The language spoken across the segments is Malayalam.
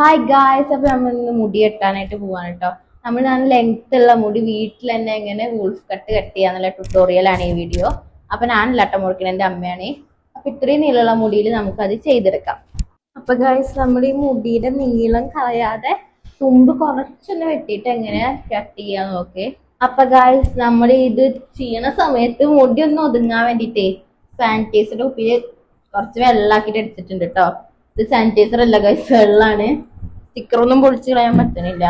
ഹായ് ഗായ്സ്, അപ്പൊ നമ്മൾ ഇന്ന് മുടി കെട്ടാനായിട്ട് പോവാണ് കേട്ടോ. നമ്മൾ നല്ല ലെങ്ത് ഉള്ള മുടി വീട്ടിൽ തന്നെ എങ്ങനെ വൂൾഫ് കട്ട് ചെയ്യാന്നുള്ള ട്യൂട്ടോറിയലാണ് ഈ വീഡിയോ. അപ്പൊ ഞാൻ ലട്ട മുറിക്കണ എന്റെ അമ്മയാണ്. അപ്പൊ ഇത്രയും നീളമുള്ള മുടിയിൽ നമുക്ക് അത് ചെയ്തെടുക്കാം. അപ്പൊ ഗായ്സ്, നമ്മൾ ഈ മുടിയുടെ നീളം കളയാതെ തുമ്പ് കുറച്ചൊന്ന് വെട്ടിയിട്ട് എങ്ങനെ കട്ട് ചെയ്യാൻ നോക്കേ. അപ്പൊ ഗായ്സ്, നമ്മൾ ഇത് ചെയ്യണ സമയത്ത് മുടി ഒന്ന് ഒതുങ്ങാൻ വേണ്ടിട്ടേ സാനിറ്റൈസർ ഉപ്പില് കുറച്ച് വെള്ളാക്കിട്ട് എടുത്തിട്ടുണ്ട് കേട്ടോ. ഇത് സാനിറ്റൈസർ അല്ല ഗൈസ്, വെള്ളാണ്. സ്റ്റിക്കറൊന്നും പൊളിച്ച് കളയാൻ പറ്റണില്ല.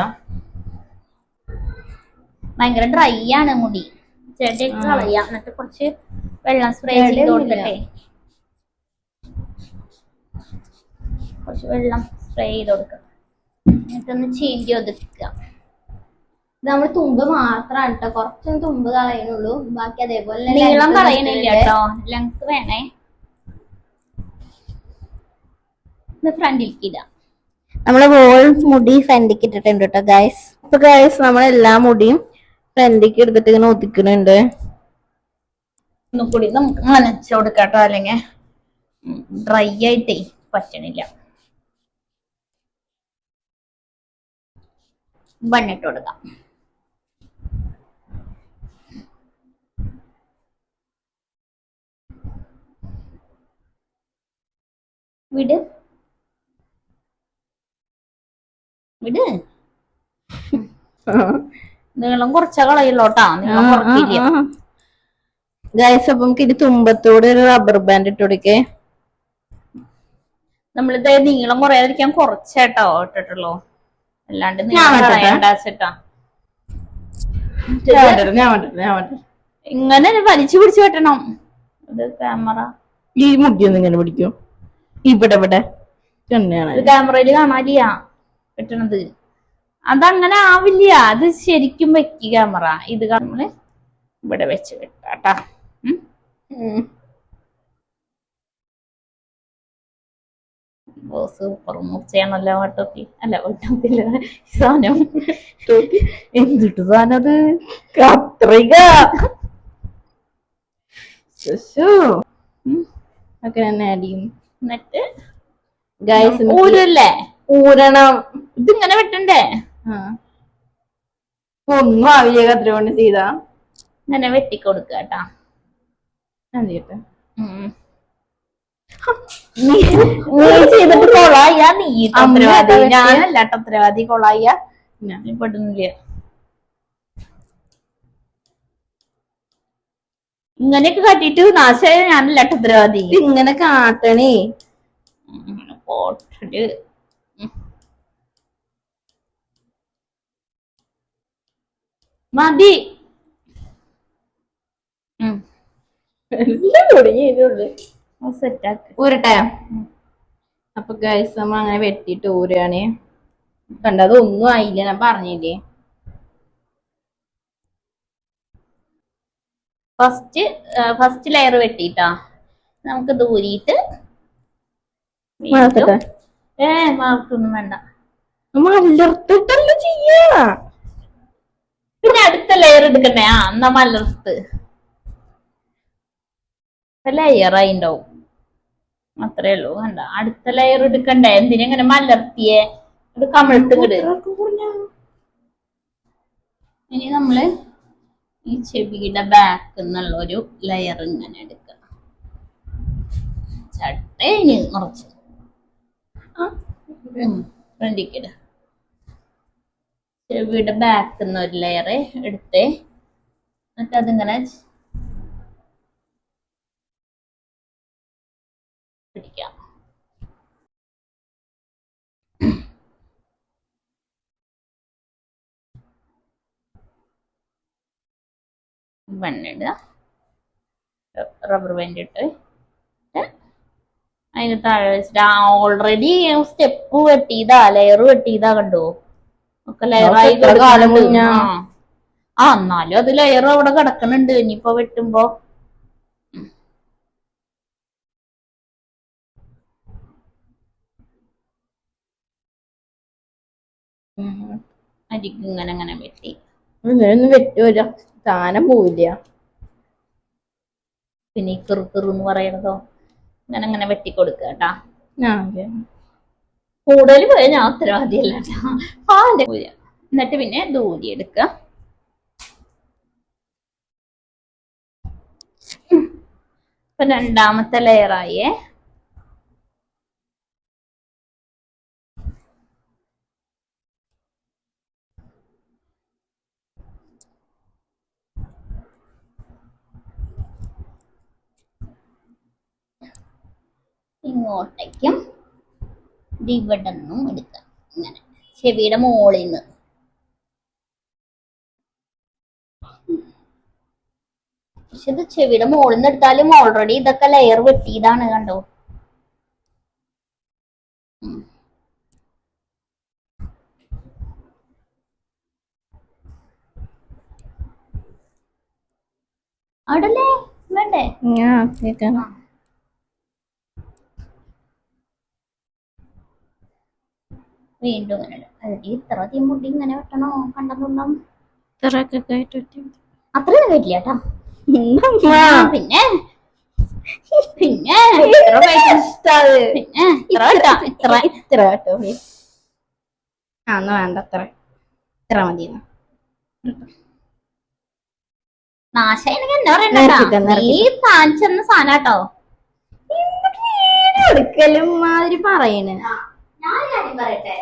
ഭയങ്കര ഡ്രൈ ആണ് മുടി. ചെടിയൊക്കെ കളയാം, എന്നിട്ട് കുറച്ച് വെള്ളം സ്പ്രേ ചെയ്ത് കൊടുക്കട്ടെ. കുറച്ച് വെള്ളം സ്പ്രേ ചെയ്ത് കൊടുക്കാം, എന്നിട്ടൊന്ന് ചീന്തി ഒതുക്കുക. നമ്മൾ തുമ്പ് മാത്രമാണ് കേട്ടോ, കുറച്ചൊന്നും തുമ്പ് കളയുന്നുള്ളൂ. ബാക്കി അതേപോലെ നീളം കളയണില്ല കേട്ടോ, ലെങ്ത് വേണേ. ഇത് ഫ്രണ്ടിലേക്ക് ഇടാം. നമ്മള് വോൾ മുടി ഫ്രണ്ടിക്ക് ഇട്ടിട്ടുണ്ട് കേട്ടോ ഗൈസ്. അപ്പൊ ഗൈസ്, നമ്മളെല്ലാ മുടിയും ഫ്രണ്ടിക്ക് എടുത്തിട്ട് ഇങ്ങനെ ഒതുക്കുന്നുണ്ട്. ഒന്നുകൂടി നമുക്ക് നനച്ചു കൊടുക്കാട്ടോ, അല്ലെങ്കിൽ ഡ്രൈ ആയിട്ടേ പറ്റണില്ല. ബണ്ണിട്ട് കൊടുക്കാം. വിട് വിട് നീളം കുറച്ച കളയുള്ളൂട്ടാ, നീളം കുറക്കില്ല ഗൈസ്. അപ്പൊ നമുക്ക് ഇത് തുമ്പത്തോട് ഒരു റബ്ബർ ബാൻഡ് ഇട്ട് കൊടുക്കേ. നമ്മളിത് നീളം കുറയാതിരിക്കാൻ കുറച്ചേട്ടോ ഇട്ടിട്ടുള്ളൂ, അല്ലാണ്ട് കളയണ്ടാച്ചിട്ടാ. ഇങ്ങനെ വലിച്ചു പിടിച്ചു വെട്ടണം. ഇത് ക്യാമറ ഈ മുടിയൊന്നും ഇങ്ങനെ പിടിക്കും. ഇവിടെ ഇവിടെ ക്യാമറയില് കാണാനില്ല വെട്ടണത്. അതങ്ങനെ ആവില്ല, അത് ശരിക്കും വെക്കി ക്യാമറ. ഇത് നമ്മള് ഇവിടെ വെച്ച് വെട്ടാട്ടാ. സൂപ്പർ മൂർച്ചയാണല്ലോ വട്ടത്തി. അല്ല വട്ടത്തില്ല, സാധനം എന്തിട്ട് സാധനം അത്? കത്രിക. ഒക്കെ തന്നെ അടിയും. എന്നിട്ട് ഗൈസ് ഊരല്ലേ, ഊരണം. ഇതിങ്ങനെ വെട്ടണ്ടേ? ഒന്നും ആവില്ല കത്രിക കൊണ്ട് ചെയ്താ. ഇങ്ങനെ വെട്ടിക്കൊടുക്കുക കേട്ടാ. നീ ചെയ്തിട്ട് കൊളായ, നീ ഉത്തരവാദി. ഞാനല്ലാട്ടോ ഉത്തരവാദി. കൊളായ പെടുന്നില്ല. ഇങ്ങനെയൊക്കെ കാട്ടിട്ട് നാശായ ഞാനല്ലാട്ടോ ഉത്തരവാദി. ഇങ്ങനെ കാട്ടണേ. പോട്ടിട്ട് മതി. ഊരട്ടെ. അപ്പൊ ഗൈസ്, നമ്മ അങ്ങനെ വെട്ടിട്ട് ഊരാണ്. കണ്ടത് ഒന്നും ആയില്ല, ഞാൻ പറഞ്ഞില്ലേ. ഫസ്റ്റ് ലെയർ വെട്ടിട്ടാ നമുക്ക് ദൂരിട്ട് മാർത്തൊന്നും വേണ്ട. മലർത്തിട്ടല്ല ചെയ്യാ. പിന്നെ അടുത്ത ലെയർ എടുക്കണ്ടേ? എന്നാ മലർത്ത് ലെയറായി ഉണ്ടാവും, അത്രേ ഉള്ളൂ. കണ്ട, അടുത്ത ലെയർ എടുക്കണ്ടേ? എന്തിനെങ്ങനെ മലർത്തിയേ? ഇത് കമിഴ്ത്തുകിട്. ഇനി നമ്മള് ഈ ചെവിയുടെ ബാക്ക് എന്നുള്ള ഒരു ലെയർ ഇങ്ങനെ എടുക്കണം. ചട്ടേന് കുറച്ച് ഫ്രണ്ടിക്കിട. ചെവിയുടെ ബാക്ക് എന്നൊരു ലെയർ എടുത്തേ, എന്നിട്ട് അതിങ്ങനെ പിടിക്കാം. ബണ്ണിടുക, റബ്ബർ ബാൻഡ് ഇട്ട് അതിന് താഴെ വെച്ചിട്ട് ഓൾറെഡി സ്റ്റെപ്പ് വെട്ടിയതാ, ലെയർ വെട്ടിയതാ. കണ്ടോ, ഒക്കെ ലെയറായി. എന്നാലും അത് ലെയർ അവിടെ കിടക്കണുണ്ട്. ഇനിയിപ്പോ വെട്ടുമ്പോ അരിക്ക് ഇങ്ങനെ അങ്ങനെ വെട്ടി വെട്ടൂല, സാധനം പോവില്ല. പിന്നെ ഈ കിറുക്കിറെന്ന് പറയണതോ ഇങ്ങനെ അങ്ങനെ വെട്ടിക്കൊടുക്കുക കേട്ടാ. കൂടുതൽ പോയ ഞാൻ ഉത്തരവാദിയല്ല പാലിന്റെ കൂര. എന്നിട്ട് പിന്നെ ദൂരി എടുക്കുക. ഇപ്പൊ രണ്ടാമത്തെ ലെയറായേ. ഇങ്ങോട്ടേക്കും ഇവിടെ നിന്നും എടുക്കാം. ഇങ്ങനെ ചെവിയുടെ മുകളിൽ നിന്ന്. പക്ഷെ ഇത് ചെവിയുടെ മുകളിൽ നിന്ന് എടുത്താലും ഓൾറെഡി ഇതൊക്കെ ലെയർ വെട്ടിയതാണ് കണ്ടോ. അവിടല്ലേ വേണ്ടേ? വീണ്ടും ഇങ്ങനെ ഇത്ര അധികം മുടി ഇങ്ങനെ വെട്ടണോ? കണ്ടെന്നുണ്ടാവും അത്രയൊന്നും വരില്ല കേട്ടോ. പിന്നെ പിന്നെ വേണ്ട ഇത്ര മതി. നാശാണെങ്കിൽ എന്താ പറയണ്ട, നീ കാണിച്ചെന്ന സാധനാട്ടോ. എടുക്കലും മാതിരി പറയണേ. ഞാൻ കാര്യം പറയട്ടെ,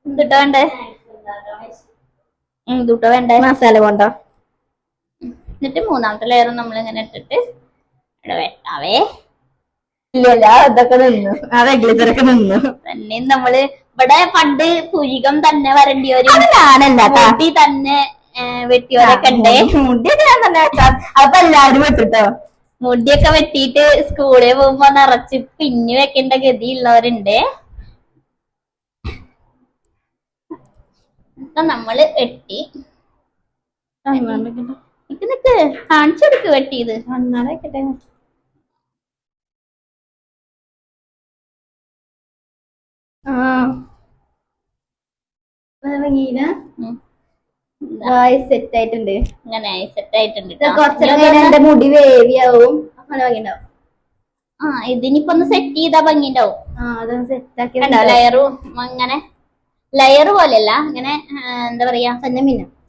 എന്തുട്ടാ വേണ്ടേ? എന്തുട്ടാ വേണ്ടേ? മസാല കൊണ്ടോ. എന്നിട്ട് മൂന്നാമത്തെ ലെയർ നമ്മൾ ഇങ്ങനെ ഇട്ടിട്ട് ഇവിടെ വെട്ടാവേ. ഇല്ലല്ല അതൊക്കെ നിന്നു, അതെഗ്ലിച്ചറൊക്കെ നിന്നു. തന്നെ നമ്മള് ഇവിടെ പണ്ട് പൂരികം തന്നെ വരേണ്ടി വരും. മുടി തന്നെ വെട്ടിയവരൊക്കെ ഉണ്ടേ. മുടിയൊക്കെ ഞാൻ തന്നെ വെട്ടാം. അപ്പൊ എല്ലാവരും വെട്ടിട്ടോ. മുടിയൊക്കെ വെട്ടിയിട്ട് സ്കൂളിൽ പോകുമ്പോ നിറച്ച് പിന്നി വെക്കേണ്ട ഗതി ഉള്ളവരുണ്ട്. അപ്പൊ നമ്മള് വെട്ടി നിക്ക് കാണിച്ചെടുക്ക് വെട്ടിയത്. നന്നായിക്കട്ടെ. സെറ്റ് ആയിട്ടുണ്ട്. ഇങ്ങനെ സെറ്റ് ആയിട്ടുണ്ട്. എന്റെ മുടി വേവിയാവും. ഇതിനിപ്പോ ഒന്ന് സെറ്റ് ചെയ്താ ഭംഗിണ്ടാവും. അതൊന്ന് സെറ്റ് ആക്കി ലെയറും അങ്ങനെ ലെയർ പോലെയല്ല, ഇങ്ങനെ എന്താ പറയാ,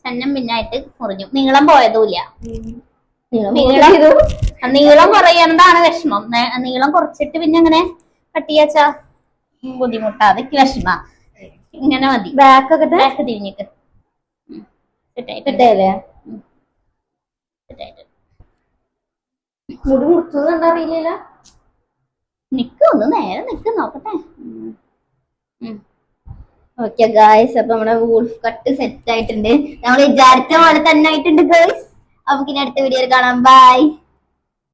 ചന്നം പിന്നായിട്ട് മുറിഞ്ഞു. നീളം പോയതുമില്ല. നീളം കുറയുന്നതാണ് വിഷമം. നീളം കുറച്ചിട്ട് പിന്നെ അങ്ങനെ കട്ടിയാച്ചാ ബുദ്ധിമുട്ടാ. അതൊക്കെ വിഷമ. ഇങ്ങനെ മതി. ബാക്ക് തിരിഞ്ഞിട്ട് മുടി മുറിച്ചത് കണ്ടറിയില്ല. നിക്ക് ഒന്ന് നേരെ നിക്ക് നോക്കട്ടെ. ഓക്കെ ഗായ്സ്, അപ്പൊ നമ്മുടെ വൂൾഫ് കട്ട് സെറ്റ് ആയിട്ടുണ്ട്. നമ്മൾ വിചാരിച്ച പോലെ തന്നെ ആയിട്ടുണ്ട് ഗായ്സ്. നമുക്ക് ഇനി അടുത്ത വീഡിയോയിൽ കാണാം. ബൈ.